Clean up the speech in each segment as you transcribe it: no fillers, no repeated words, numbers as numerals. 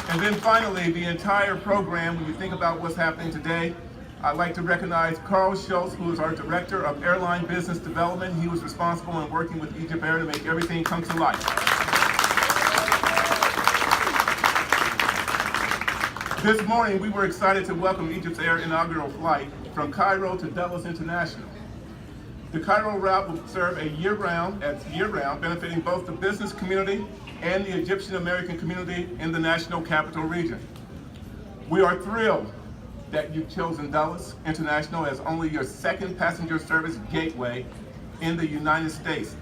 And then finally, the entire program, when you think about what's happening today, I'd like to recognize Carl Schultz, who is our Director of Airline Business Development. He was responsible in working with EgyptAir to make everything come to life. This morning, we were excited to welcome EgyptAir inaugural flight from Cairo to Dulles International. The Cairo route will serve a year-round, benefiting both the business community and the Egyptian American community in the National Capital Region. We are thrilled that you've chosen Dulles International as only your second passenger service gateway in the United States.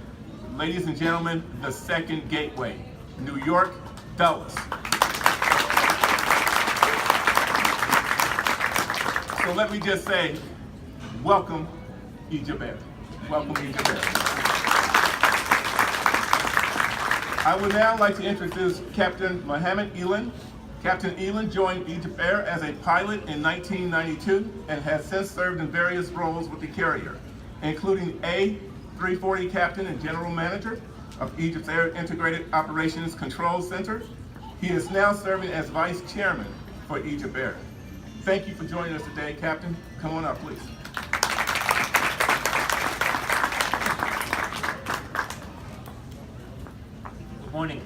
Ladies and gentlemen, the second gateway, New York, Dulles. So let me just say, welcome EgyptAir. Welcome EgyptAir. I would now like to introduce Captain Mohammed Elan. Captain Elan joined EgyptAir as a pilot in 1992 and has since served in various roles with the carrier, including A340 Captain and General Manager of EgyptAir Integrated Operations Control Center. He is now serving as Vice Chairman for EgyptAir. Thank you for joining us today, Captain. Come on up, please. Good morning.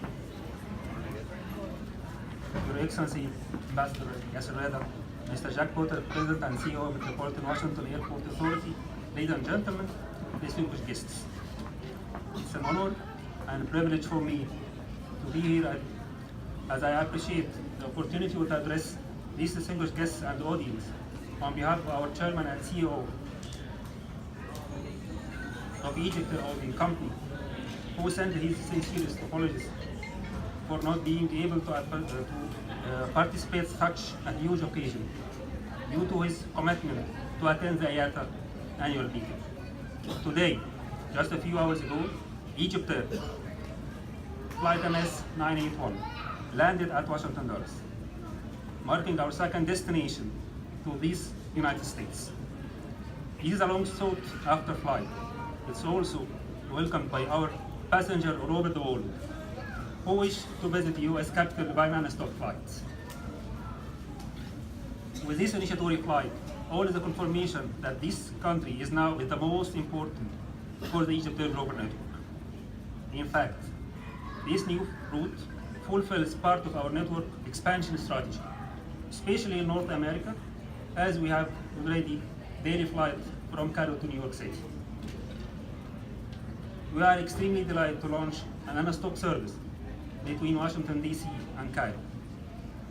Your Excellency, Ambassador Yasser Reda, Mr. Jack Potter, President and CEO of Metropolitan Washington Airport Authority, ladies and gentlemen, distinguished guests. It's an honor and a privilege for me to be here as I appreciate the opportunity to address these distinguished guests and audience on behalf of our Chairman and CEO of EgyptAir Holding Company, who sent his sincerest apologies for not being able to participate in such a huge occasion due to his commitment to attend the IATA annual meeting. Today, just a few hours ago, EgyptAir Flight MS 981 landed at Washington, Dulles, marking our second destination to these United States. It is a long sought after flight. It's also welcomed by our passenger all over the world who wish to visit the U.S. capital by non-stop flights. With this initiatory flight, all is a confirmation that this country is now the most important for the EgyptAir global network. In fact, this new route fulfills part of our network expansion strategy, especially in North America, as we have already daily flight from Cairo to New York City. We are extremely delighted to launch an non-stop service between Washington, D.C. and Cairo.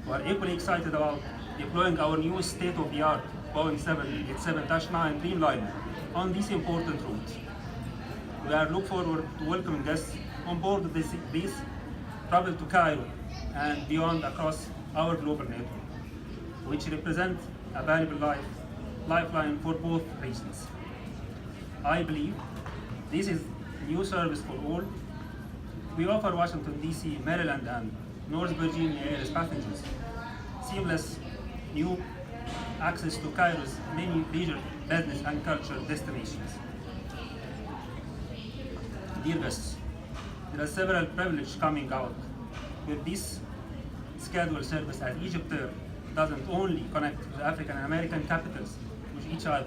We are equally excited about deploying our new state-of-the-art Boeing 787-9 Dreamliner on this important route. We are looking forward to welcoming guests on board this travel to Cairo and beyond across our global network, which represents a valuable lifeline for both regions. I believe this is a new service for all. We offer Washington, D.C., Maryland, and North Virginia area passengers seamless new access to Cairo's many leisure, business, and cultural destinations. Dear guests, there are several privileges coming out with this scheduled service, as EgyptAir doesn't only connect the African American capitals with each other.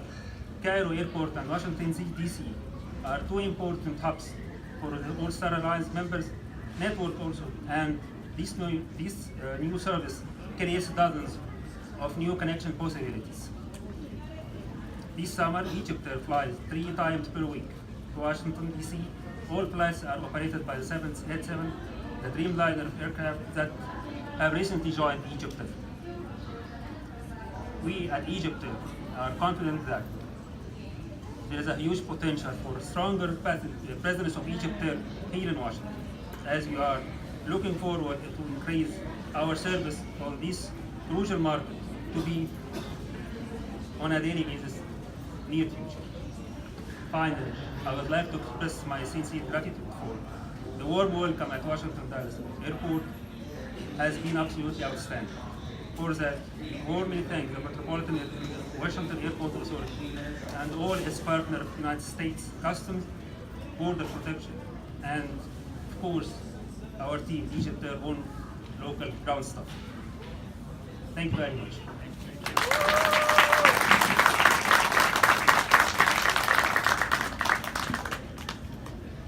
Cairo Airport and Washington, D.C. are two important hubs for the All-Star Alliance members network also, and this new service creates dozens of new connection possibilities. This summer, EgyptAir flies 3 times per week to Washington, D.C. All flights are operated by the 787, the Dreamliner aircraft that have recently joined EgyptAir. We at EgyptAir are confident that there is a huge potential for stronger presence of EgyptAir here in Washington, as we are looking forward to increase our service on this crucial market to be on a daily basis near future. Finally, I would like to express my sincere gratitude for the warm welcome at Washington Dulles Airport has been absolutely outstanding. For that, we warmly thank the Metropolitan Washington Airport Authority and all its partners, United States Customs, Border Protection, and of course, our team, EgyptAir own local ground staff. Thank you very much.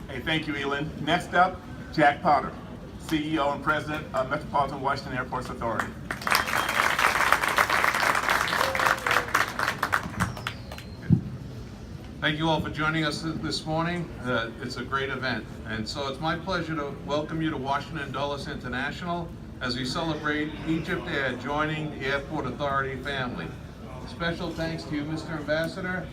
Hey, thank you, Elin. Next up, Jack Potter, CEO and President of Metropolitan Washington Airports Authority. Thank you all for joining us this morning. It's a great event. And so it's my pleasure to welcome you to Washington Dulles International as we celebrate EgyptAir joining the Airport Authority family. Special thanks to you, Mr. Ambassador,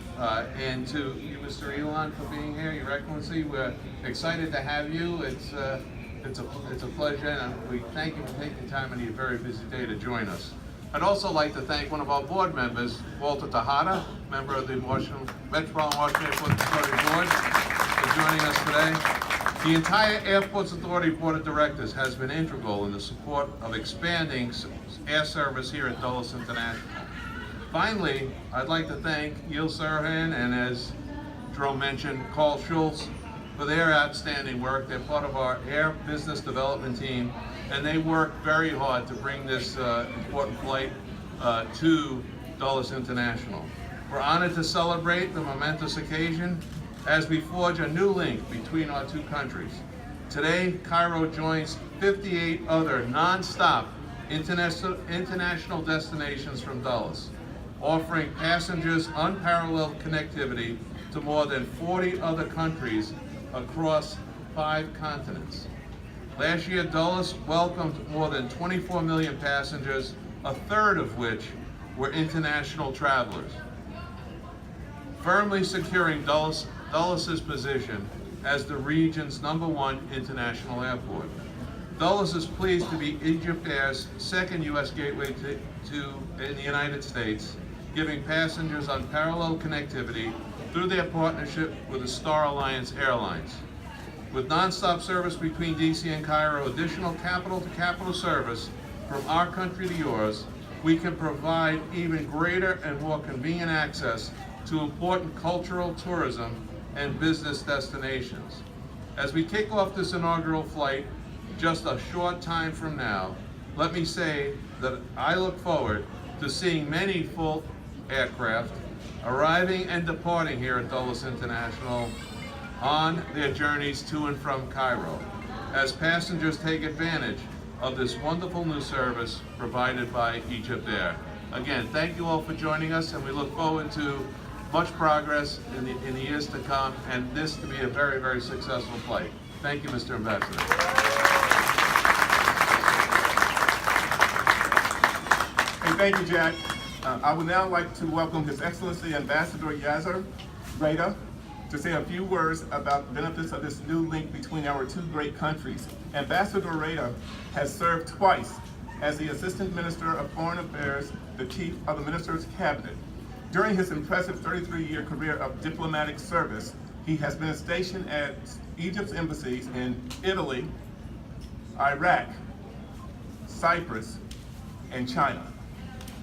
and to you, Mr. Elon, for being here, Your Excellency. We're excited to have you. It's a pleasure, and we thank you for taking time on your very busy day to join us. I'd also like to thank one of our board members, Walter Tejada, member of the Metropolitan Washington Airports Authority Board, for joining us today. The entire Airports Authority Board of Directors has been integral in the support of expanding air service here at Dulles International. Finally, I'd like to thank Yil Sirhan and, as Jerome mentioned, Carl Schultz for their outstanding work. They're part of our Air Business Development team, and they work very hard to bring this important flight to Dulles International. We're honored to celebrate the momentous occasion as we forge a new link between our two countries. Today, Cairo joins 58 other non-stop international destinations from Dulles, offering passengers unparalleled connectivity to more than 40 other countries across 5 continents. Last year, Dulles welcomed more than 24 million passengers, a third of which were international travelers, firmly securing Dulles' position as the region's #1 international airport. Dulles is pleased to be EgyptAir's second U.S. gateway in the United States, giving passengers unparalleled connectivity through their partnership with the Star Alliance Airlines. With nonstop service between DC and Cairo, additional capital-to-capital service from our country to yours, we can provide even greater and more convenient access to important cultural, tourism, and business destinations. As we kick off this inaugural flight just a short time from now, let me say that I look forward to seeing many full aircraft arriving and departing here at Dulles International on their journeys to and from Cairo, as passengers take advantage of this wonderful new service provided by EgyptAir. Again, thank you all for joining us, and we look forward to much progress in the years to come, and this to be a very, very successful flight. Thank you, Mr. Ambassador. Hey, thank you, Jack. I would now like to welcome His Excellency Ambassador Yasser Reda to say a few words about the benefits of this new link between our two great countries. Ambassador Reda has served twice as the Assistant Minister of Foreign Affairs, the Chief of the Minister's Cabinet. During his impressive 33-year career of diplomatic service, he has been stationed at Egypt's embassies in Italy, Iraq, Cyprus, and China.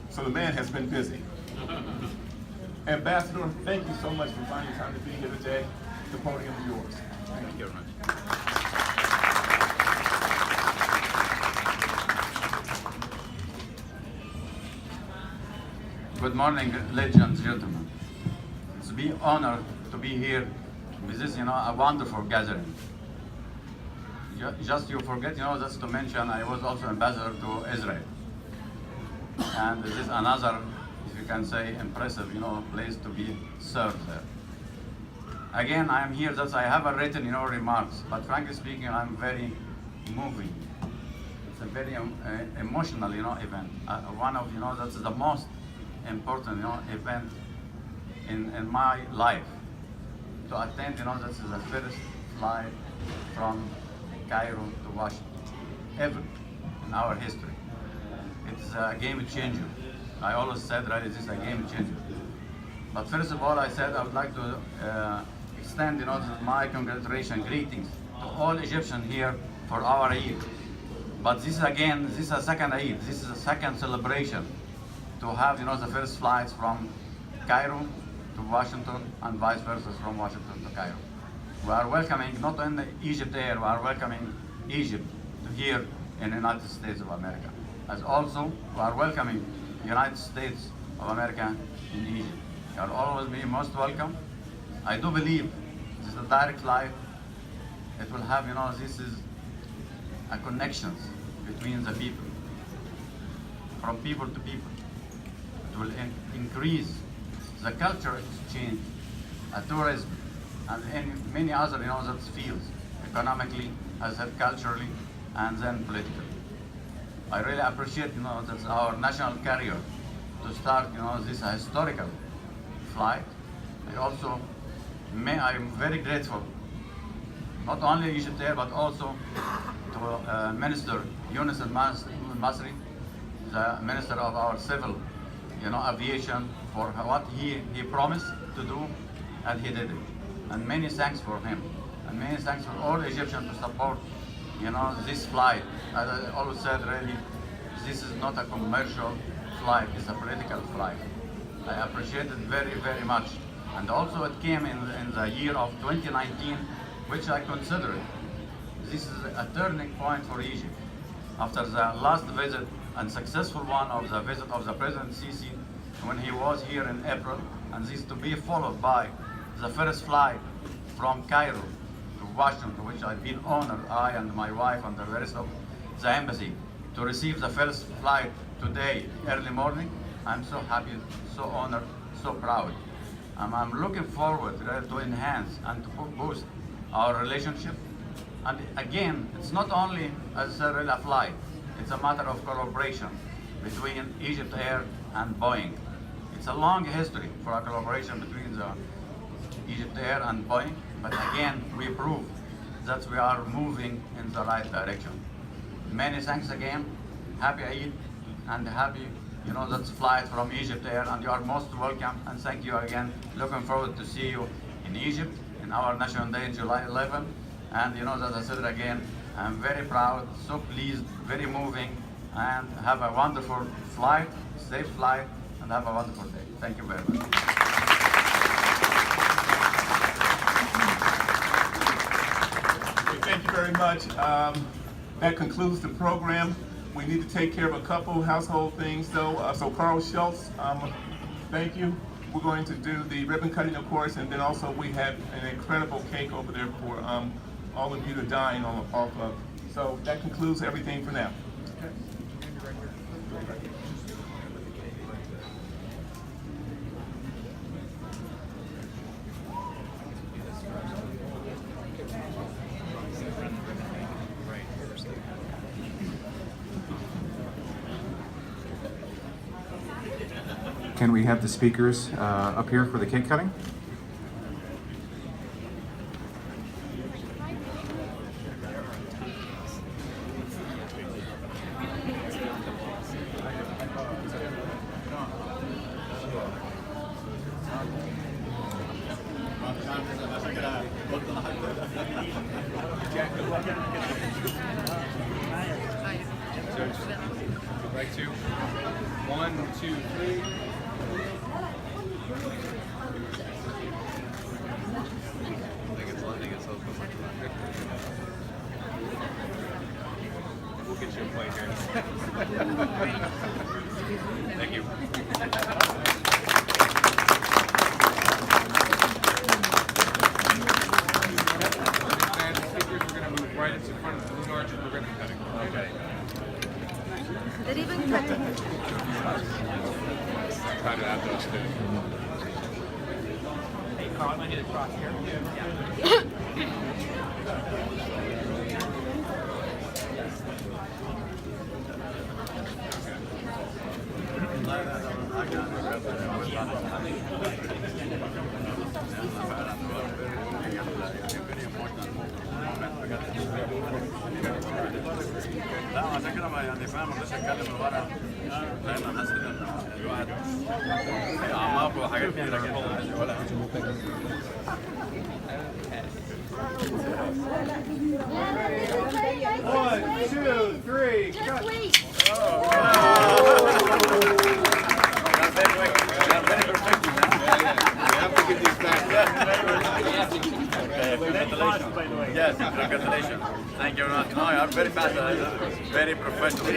So the man has been busy. Ambassador, thank you so much for finding time to be here today. The podium is yours. Thank you very much. Good morning, ladies and gentlemen. It's an honor to be here with this, a wonderful gathering. Just you forget, just to mention, I was also ambassador to Israel. And this is another, if you can say, impressive, place to be served there. Again, I am here, I haven't written, remarks, but frankly speaking, I'm very moving. It's a very emotional, event. One of, that's the most important, event in my life. To attend, this is the first flight from Cairo to Washington, ever in our history. It's a game changer. I always said, right, this is a game changer. But first of all, I said I would like to extend, my congratulations, greetings to all Egyptians here for our Eid. But this is a second Eid. This is a second celebration to have, the first flights from Cairo to Washington and vice versa from Washington to Cairo. We are welcoming not only EgyptAir, we are welcoming Egypt here in the United States of America. as also we are welcoming United States of America in Egypt. You will always be most welcome. I do believe this is a direct flight. It will have, this is a connections between the people, from people to people. It will increase the culture exchange, tourism, and many other, that fields, economically, as well culturally, and then politically. I really appreciate, that's our national carrier to start, this historical flight. I'm very grateful, not only EgyptAir, but also to Minister Yunus al-Masri, the Minister of our Civil, Aviation, for what he promised to do, and he did it. And many thanks for him, and many thanks for all Egyptians to support, this flight. As I always said, really, this is not a commercial flight; it's a political flight. I appreciate it very, very much. And also, it came in the year of 2019, which I consider this is a turning point for Egypt. After the last visit and successful one of the visit of the President Sisi, when he was here in April, and this to be followed by the first flight from Cairo to Washington, which I've been honored, I and my wife and the rest of the embassy, to receive the first flight today, early morning. I'm so happy, so honored, so proud. I'm looking forward to enhance and to boost our relationship. And again, it's not only a flight, it's a matter of collaboration between EgyptAir and Boeing. It's a long history for a collaboration between the EgyptAir and Boeing, but again, we prove that we are moving in the right direction. Many thanks again, happy Eid, and happy, that's flight from EgyptAir, and you are most welcome, and thank you again. Looking forward to see you in Egypt, in our National Day, July 11. And as I said again, I'm very proud, so pleased, very moving, and have a wonderful flight, safe flight, and have a wonderful day. Thank you very much. Thank you very much. That concludes the program. We need to take care of a couple household things, though. So Carl Schultz, thank you. We're going to do the ribbon cutting, of course, and then also we have an incredible cake over there for all of you to dine on off of. So that concludes everything for now. Can we have the speakers up here for the cake cutting? Right, 2, 1, 2, 3. We'll get you a plate here. Thank you. Speakers, we're going to move right into front of the balloon arch and we're going to be cutting. Okay. They're even cutting. Try to add those two. Hey, Carl, I might need to cross here. Yeah. لا عشان كده يعني فاهم ما رضيتش اتكلم الورق لان حاسس ان الواحد اعماق وحاجات كتيره جدا عايز يقولها. One, two, three, just wait. Yes, congratulations. Thank you very much. No, you are very fast, very professional.